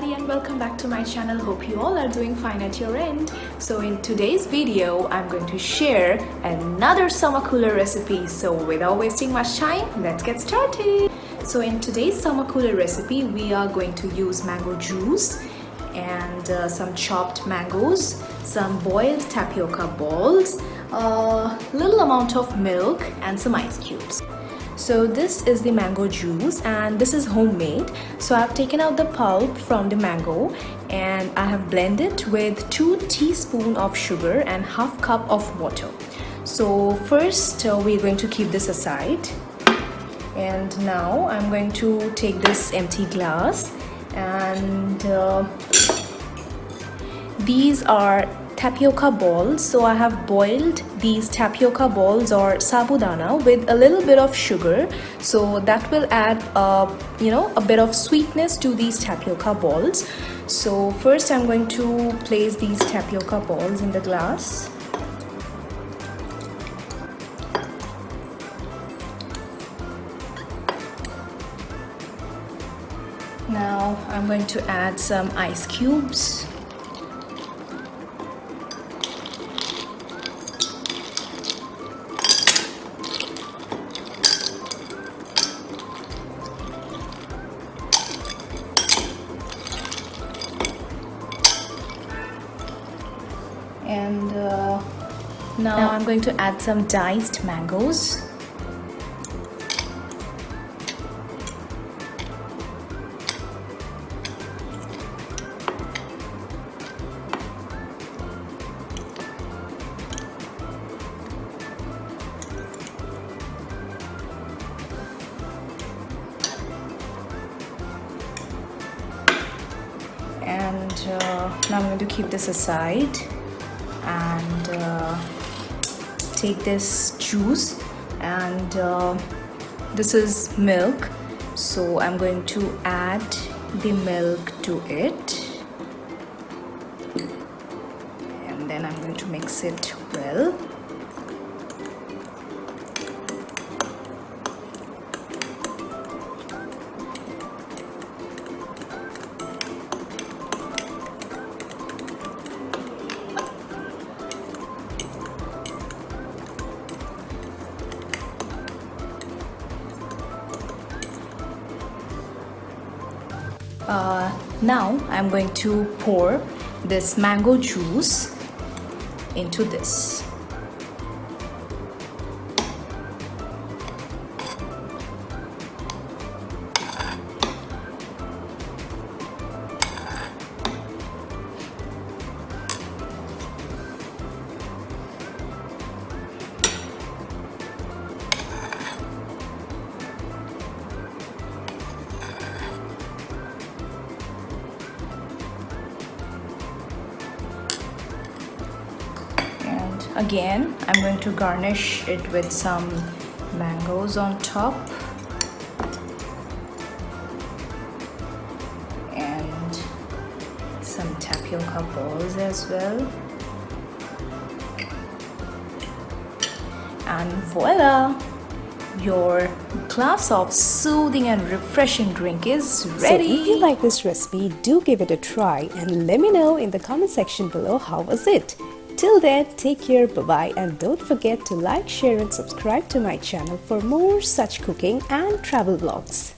everybody and welcome back to my channel. Hope you all are doing fine at your end. So in today's video I'm going to share another summer cooler recipe. So without wasting much time, let's get started. So in today's summer cooler recipe we are going to use mango juice and some chopped mangoes, some boiled tapioca balls, a little amount of milk and some ice cubes. So this is the mango juice and this is homemade. So I've taken out the pulp from the mango and I have blended with 2 teaspoons of sugar and half cup of water. So first we're going to keep this aside, and now I'm going to take this empty glass and these are tapioca balls. So I have boiled these tapioca balls or sabudana with a little bit of sugar, so that will add a bit of sweetness to these tapioca balls. So first I'm going to place these tapioca balls in the glass. Now I'm going to add some ice cubes. And now I'm going to add some diced mangoes. And now I'm going to keep this aside and take this juice, and this is milk, so I'm going to add the milk to it, and then I'm going to mix it well. Now I'm going to pour this mango juice into this. Again, I'm going to garnish it with some mangoes on top and some tapioca balls as well. And voila! Your glass of soothing and refreshing drink is ready. So if you like this recipe, do give it a try and let me know in the comment section below how was it. Till then, take care, bye-bye, and don't forget to like, share and subscribe to my channel for more such cooking and travel vlogs.